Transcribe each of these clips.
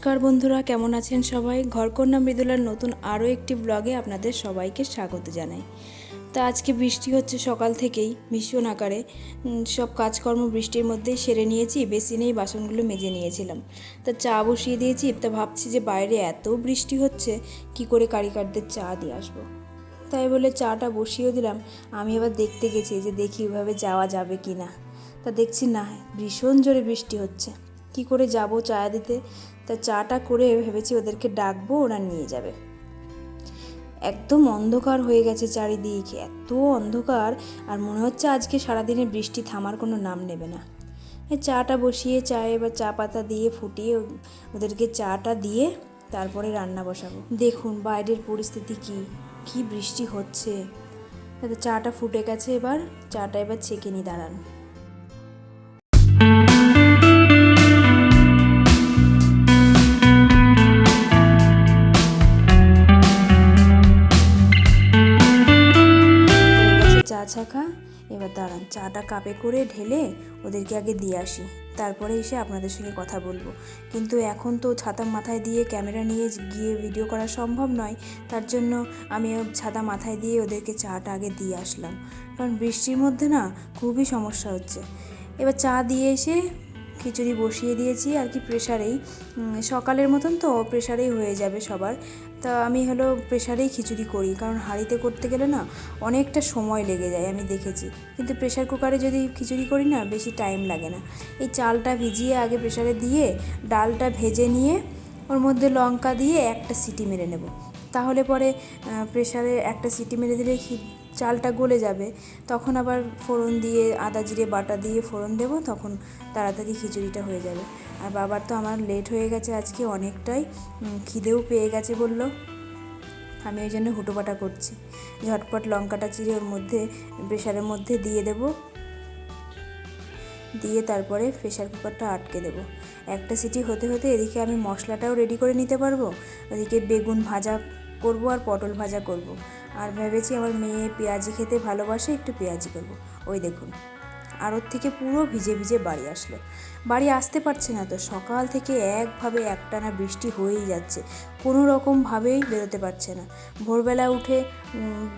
নমস্কার বন্ধুরা, কেমন আছেন সবাই? ঘরকন্যা মৃদুলার নতুন আরও একটি ব্লগে আপনাদের সবাইকে স্বাগত জানাই। তা আজকে বৃষ্টি হচ্ছে সকাল থেকেই ভীষণ আকারে। সব কাজকর্ম বৃষ্টির মধ্যেই সেরে নিয়েছি, বেসিনেই বাসনগুলো মেজে নিয়েছিলাম। তা চা বসিয়ে দিয়েছি। তা ভাবছি যে বাইরে এত বৃষ্টি হচ্ছে, কি করে কারিগরদের চা দিয়ে আসবো। তাই বলে চাটা বসিয়ে দিলাম। আমি আবার দেখতে গেছি যে দেখি ওইভাবে যাওয়া যাবে কি না। তা দেখছি না, ভীষণ জোরে বৃষ্টি হচ্ছে। কি করে যাব চা দিতে? তা চাটা করে ভেবেছি ওদেরকে ডাকবো, ওরা নিয়ে যাবে। একদম অন্ধকার হয়ে গেছে চারিদিক, এত অন্ধকার, আর মনে হচ্ছে আজকে সারাদিনে বৃষ্টি থামার কোনো নাম নেবে না। চাটা বসিয়ে চায়ে এবার চা পাতা দিয়ে ফুটিয়ে ওদেরকে চাটা দিয়ে তারপরে রান্না বসাবো। দেখুন বাইরের পরিস্থিতি কি বৃষ্টি হচ্ছে। চাটা ফুটে গেছে, এবার চাটা এবার ছেঁকে নি, দাঁড়ান। চা ছাকা, এবার দাঁড়ান চাটা কাপে করে ঢেলে ওদেরকে আগে দিয়ে আসি, তারপরে এসে আপনাদের সঙ্গে কথা বলবো। কিন্তু এখন তো ছাতা মাথায় দিয়ে ক্যামেরা নিয়ে গিয়ে ভিডিও করা সম্ভব নয়, তার জন্য আমি ছাতা মাথায় দিয়ে ওদেরকে চাটা আগে দিয়ে আসলাম, কারণ বৃষ্টির মধ্যে না খুবই সমস্যা হচ্ছে। এবার চা দিয়ে এসে খিচুড়ি বসিয়ে দিয়েছি আর কি, প্রেশারেই। সকালের মতন তো প্রেশারেই হয়ে যাবে সবার। তা আমি প্রেশারেই খিচুড়ি করি, কারণ হাঁড়িতে করতে গেলে না অনেকটা সময় লেগে যায়, আমি দেখেছি। কিন্তু প্রেশার কুকারে যদি খিচুড়ি করি না, বেশি টাইম লাগে না। এই চালটা ভিজিয়ে আগে প্রেশারে দিয়ে ডালটা ভেজে নিয়ে ওর মধ্যে লঙ্কা দিয়ে একটা সিটি মেরে নেব, তাহলে পরে প্রেশারে একটা সিটি মেরে দিলে চালটা গলে যাবে। তখন আবার ফোড়ন দিয়ে আদা জিরে বাটা দিয়ে ফোড়ন দেবো, তখন তাড়াতাড়ি খিচুড়িটা হয়ে যাবে। আর বাবার তো আমার লেট হয়ে গেছে আজকে অনেকটাই, খিদেও পেয়ে গেছে বললো। আমি ওই জন্য হুটোপাটা করছি। ঝটপট লঙ্কাটা চিরে ওর মধ্যে প্রেশারের মধ্যে দিয়ে দেব, দিয়ে তারপরে প্রেশার কুকারটা আটকে দেব। একটা সিটি হতে হতে এদিকে আমি মশলাটাও রেডি করে নিতে পারবো, ওদিকে বেগুন ভাজা করব আর পটল ভাজা করব। আর ভেবেছি আমার মেয়ে পেঁয়াজি খেতে ভালোবাসে, একটু পেঁয়াজি করব। ওই দেখুন আড়ত থেকে পুরো ভিজে ভিজে বাড়ি আসলো। বাড়ি আসতে পারছে না তো, সকাল থেকে একভাবে একটানা বৃষ্টি হয়েই যাচ্ছে, কোনো রকমভাবেই বেরোতে পারছে না। ভোরবেলা উঠে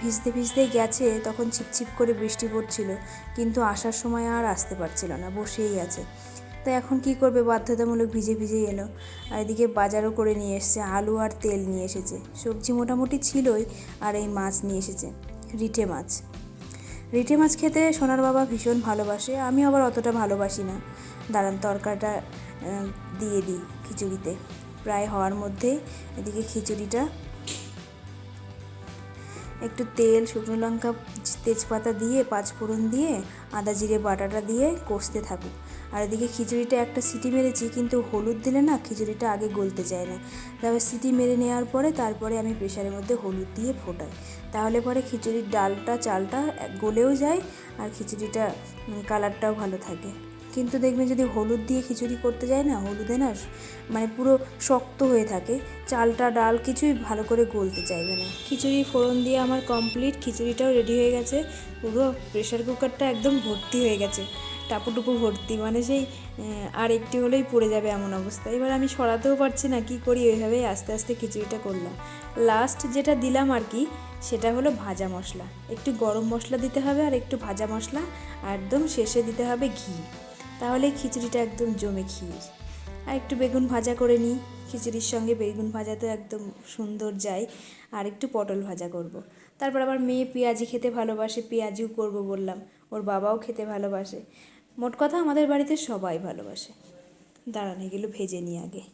ভিজতে ভিজতে গেছে, তখন ছিপছিপ করে বৃষ্টি পড়ছিল, কিন্তু আসার সময় আর আসতে পারছিল না, বসেই আছে। তো এখন কি করবে, বাধ্যতামূলক ভিজে ভিজেই এলো। আর এদিকে বাজারও করে নিয়ে এসেছে, আলু আর তেল নিয়ে এসেছে, সবজি মোটামুটি ছিলই, আর এই মাছ নিয়ে এসেছে, রিঠে মাছ। রিঠে মাছ খেতে সোনার বাবা ভীষণ ভালোবাসে, আমি আবার অতটা ভালোবাসি না। দাঁড়ান তরকারিটা দিয়ে দিই খিচুড়িতে, প্রায় হওয়ার মধ্যে। এদিকে খিচুড়িটা একটু তেল, শুকনো লঙ্কা, তেজপাতা দিয়ে, পাঁচফোড়ন দিয়ে, আদা জিরে বাটাটা দিয়ে কষতে থাকুক। আর এদিকে খিচুড়িটা একটা সিটি মেরেছি, কিন্তু হলুদ দিলে না খিচুড়িটা আগে গলতে চায় না। তারপর সিটি মেরে নেওয়ার পরে তারপরে আমি প্রেশারের মধ্যে হলুদ দিয়ে ফোটাই, তাহলে পরে খিচুড়ির ডালটা চালটা গলেও যায়, আর খিচুড়িটা কালারটাও ভালো থাকে। কিন্তু দেখবেন যদি হলুদ দিয়ে খিচুড়ি করতে যায় না, হলুদে না মানে পুরো শক্ত হয়ে থাকে, চালটা ডাল কিছুই ভালো করে গলতে চাইবে না। খিচুড়ি ফোড়ন দিয়ে আমার কমপ্লিট, খিচুড়িটাও রেডি হয়ে গেছে। পুরো প্রেশার কুকারটা একদম ভর্তি হয়ে গেছে, টাপুটুকু ভর্তি, মানে সেই আর একটু হলেই পড়ে যাবে এমন অবস্থা। এবার আমি সরাতেও পারছি না, কি করি, ওইভাবেই আস্তে আস্তে খিচুড়িটা করলাম। লাস্ট যেটা দিলাম আর কি, সেটা হলো ভাজা মশলা। একটু গরম মশলা দিতে হবে, আর একটু ভাজা মশলা, আর একদম শেষে দিতে হবে ঘি, তাহলে খিচুড়িটা একদম জমে ক্ষীর। আর একটু বেগুন ভাজা করে নিই, খিচুড়ির সঙ্গে বেগুন ভাজা তো একদম সুন্দর যায়। আর একটু পটল ভাজা করব। তারপর আবার মেয়ে পেঁয়াজি খেতে ভালোবাসে, পেঁয়াজিও করব বললাম, ওর বাবাও খেতে ভালোবাসে। মোট কথা আমাদের বাড়িতে সবাই ভালোবাসে। দাঁড়ান এগুলো ভেজে নিই আগে।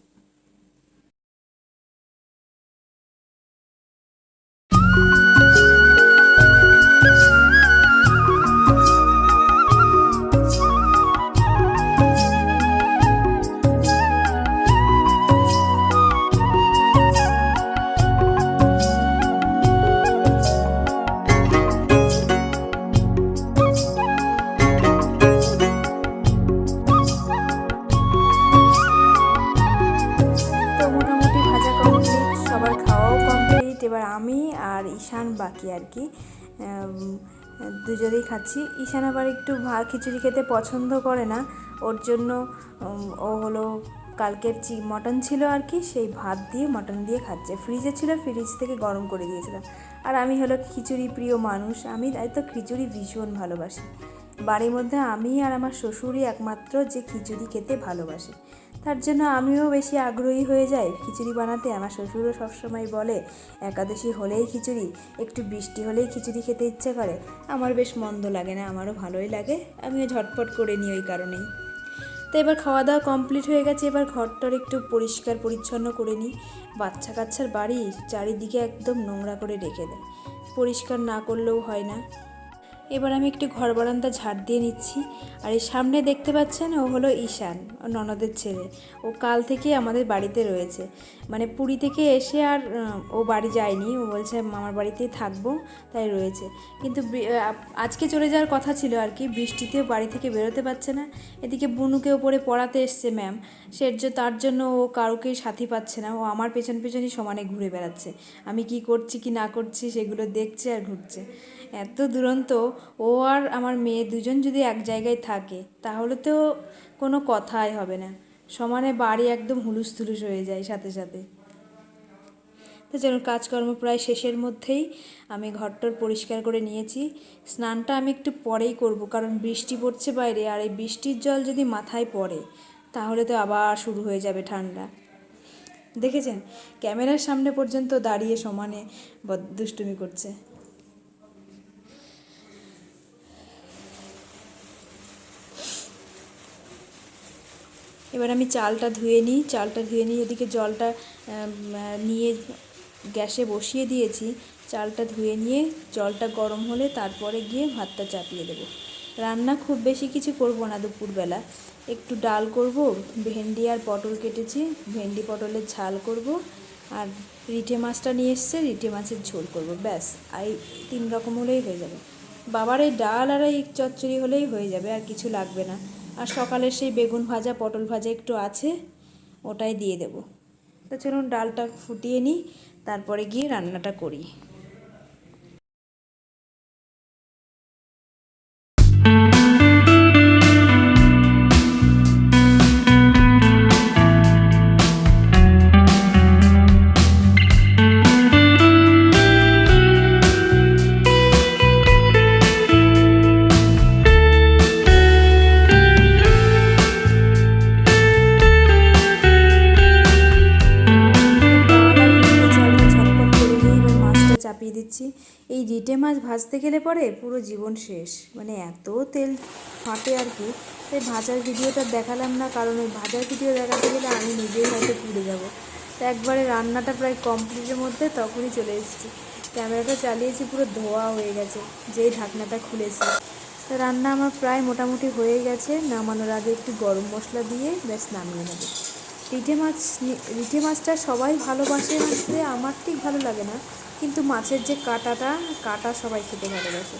এবার আমি আর ঈশান বাকি আর কি, দুজনেই খাচ্ছি। ঈশান আবার একটু খিচুড়ি খেতে পছন্দ করে না, ওর জন্য ও হলো কালকের মটন ছিল আর কি, সেই ভাত দিয়ে মটন দিয়ে খাচ্ছে। ফ্রিজে ছিল, ফ্রিজ থেকে গরম করে দিয়েছিলাম। আর আমি হলো খিচুড়ি প্রিয় মানুষ, আমি তাই তো খিচুড়ি ভীষণ ভালোবাসি। বাড়ির মধ্যে আমি আর আমার শ্বশুরই একমাত্র যে খিচুড়ি খেতে ভালোবাসে, তার জন্য আমিও বেশি আগ্রহী হয়ে যাই খিচুড়ি বানাতে। আমার শ্বশুরও সবসময় বলে একাদশী হলেই খিচুড়ি, একটু বৃষ্টি হলেই খিচুড়ি খেতে ইচ্ছে করে। আমার বেশ মন্দ লাগে না, আমারও ভালোই লাগে, আমিও ঝটপট করে নিই ওই কারণেই। তো এবার খাওয়া দাওয়া কমপ্লিট হয়ে গেছে, এবার ঘরটার একটু পরিষ্কার পরিচ্ছন্ন করে নিই। বাচ্চা কাচ্চার বাড়ি চারিদিকে একদম নোংরা করে রেখে দেয়, পরিষ্কার না করলেও হয় না। এবার আমি একটু ঘর বারান্দা ঝাড় দিয়ে নিচ্ছি। আর এই সামনে দেখতে পাচ্ছেন, ও হলো ঈশান, ও ননদের ছেলে। ও কাল থেকে আমাদের বাড়িতে রয়েছে, মানে পুরী থেকে এসে আর ও বাড়ি যায়নি, ও বলছে মামার বাড়িতেই থাকবো, তাই রয়েছে। কিন্তু আজকে চলে যাওয়ার কথা ছিল আর কি, বৃষ্টিতেও বাড়ি থেকে বেরোতে পারছে না। এদিকে বুনুকে ওপরে পড়াতে এসছে ম্যাম, তার জন্য ও কাউকেই সাথী পাচ্ছে না, ও আমার পেছন পেছনই সমানে ঘুরে বেড়াচ্ছে। আমি কি করছি কি না করছি সেগুলো দেখছে আর ঘুরছে। এত দুরন্ত। ও আর আমার মেয়ে দুজন যদি এক জায়গায় থাকে তাহলে তো কোনো কথাই হবে না, সমানে বাড়ি একদম হুলুস থুলুস হয়ে যায় সাথে সাথে। তো যেন কাজকর্ম প্রায় শেষের মধ্যেই আমি ঘরটর পরিষ্কার করে নিয়েছি। স্নানটা আমি একটু পরেই করব, কারণ বৃষ্টি পড়ছে বাইরে, আর এই বৃষ্টির জল যদি মাথায় পড়ে তাহলে তো আবার শুরু হয়ে যাবে ঠান্ডা। দেখেছেন, ক্যামেরার সামনে পর্যন্ত দাঁড়িয়ে সমানে দুষ্টুমি করছে। এবার আমি চালটা ধুয়ে নিই, এদিকে জলটা নিয়ে গ্যাসে বসিয়ে দিয়েছি। চালটা ধুয়ে নিয়ে জলটা গরম হলে তারপরে গিয়ে ভাতটা চাপিয়ে দেবো। রান্না খুব বেশি কিছু করব না দুপুরবেলা, একটু ডাল করব, ভেন্ডি আর পটল কেটেছি, ভেন্ডি পটলের ঝাল করব, আর রিঠে মাছটা নিয়ে এসছে, রিঠে মাছের ঝোল করব, ব্যাস। এই 3 রকম হলেই হয়ে যাবে। বাবার এই ডাল আর এই চচ্চড়ি হলেই হয়ে যাবে, আর কিছু লাগবে না। আর সকালের সেই বেগুন ভাজা পটল ভাজা একটু আছে, ওটাই দিয়ে দেব। তো চলুন ডালটা ফুটিয়ে নিই, তারপরে গিয়ে রান্নাটা করি। চাপিয়ে দিচ্ছি। এই রিটে মাছ ভাজতে গেলে পরে পুরো জীবন শেষ, মানে এত তেল ফাটে আর কি। তাই ভাজার ভিডিওটা দেখালাম না, কারণ ওই ভাজার ভিডিও দেখাতে গেলে আমি নিজেই হয়তো পুড়ে যাব। তো একবারে রান্নাটা প্রায় কমপ্লিটের মধ্যে তখনই চলে এসেছি। ক্যামেরাটা চালিয়েছি, পুরো ধোয়া হয়ে গেছে যেই ঢাকনাটা খুলেছি। তো রান্না আমার প্রায় মোটামুটি হয়ে গেছে, নামানোর আগে একটু গরম মশলা দিয়ে ব্যাস নামিয়ে নেব। রিঠে মাছটা সবাই ভালোবাসে রাঁধতে, আমার ঠিক ভালো লাগে না, কিন্তু মাছের যে কাটা সবাই খেতে ভালোবাসে।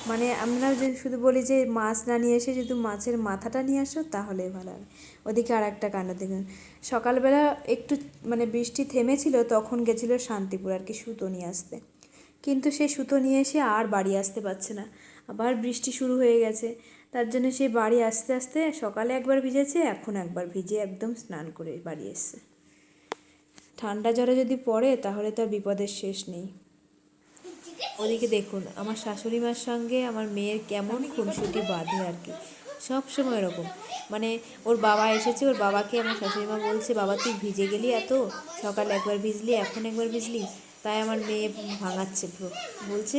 মানে আমরা যে শুধু বলি যে মাছ না নিয়ে এসে শুধু মাছের মাথাটা নিয়ে আসো তাহলেই ভালো হবে। ওদিকে আর একটা কাণ্ড দেখুন, সকালবেলা একটু মানে বৃষ্টি থেমেছিল, তখন গেছিলো শান্তিপুর আর কি সুতো নিয়ে আসতে, কিন্তু সে সুতো নিয়ে এসে আর বাড়ি আসতে পারছে না, আবার বৃষ্টি শুরু হয়ে গেছে। তার জন্য সে বাড়ি আসতে আসতে সকালে একবার ভিজেছে, এখন একবার ভিজে একদম স্নান করে বাড়ি এসছে। ঠান্ডা জ্বরে যদি পড়ে তাহলে তো আর বিপদের শেষ নেই। ওদিকে দেখুন আমার শাশুড়ি মার সঙ্গে আমার মেয়ের কেমন খুনসুটি বাঁধে আর কি, সব সময় এরকম। মানে ওর বাবা এসেছে, ওর বাবাকে আমার শাশুড়ি মা বলছে, বাবা তুই ভিজে গেলি এত, সকালে একবার ভিজলি এখন একবার ভিজলি। তাই আমার মেয়ে ভাঙাচ্ছে পুরো, বলছে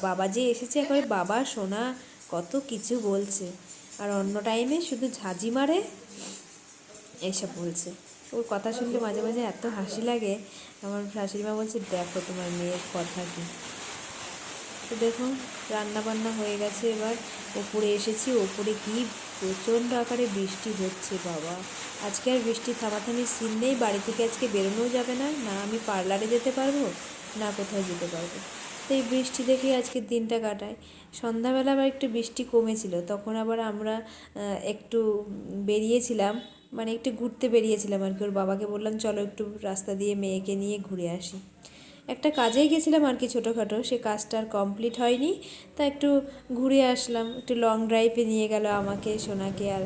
বাবা যে এসেছে একবারে বাবা সোনা, কত কিছু বলছে। আর অন্য টাইমে শুধু ঝাঁঝি মারে, এইসব বলছে। ওর কথা শুনলে মাঝে মাঝে এত হাসি লাগে। আমার শাশুড়ি মা বলছে দেখো তোমার মেয়ের কথা কি। তো দেখুন রান্না বান্না হয়ে গেছে, এবার ওপরে এসেছি, ওপরে কি প্রচণ্ড আকারে বৃষ্টি হচ্ছে বাবা। আজকে আর বৃষ্টি থামাথামির সিন নেই, বাড়ি থেকে আজকে বেরোনোও যাবে না, না আমি পার্লারে যেতে পারবো না কোথাও যেতে পারবো। তো এই বৃষ্টি দেখেই আজকের দিনটা কাটায়। সন্ধ্যাবেলা আবার একটু বৃষ্টি কমেছিল, তখন আবার আমরা একটু বেরিয়েছিলাম, মানে একটু ঘুরতে বেরিয়েছিলাম আর কি। ওর বাবাকে বললাম চলো একটু রাস্তা দিয়ে মেয়েকে নিয়ে ঘুরে আসি। একটা কাজেই গেছিলাম আর কি ছোটোখাটো, সে কাজটা আর কমপ্লিট হয়নি, তা একটু ঘুরে আসলাম। একটু লং ড্রাইভে নিয়ে গেল আমাকে, সোনাকে, আর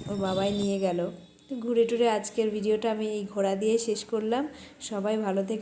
ওর বাবাই নিয়ে গেল। তো ঘুরে টুরে আজকের ভিডিওটা আমি এই ঘোরা দিয়ে শেষ করলাম। সবাই ভালো থেকো।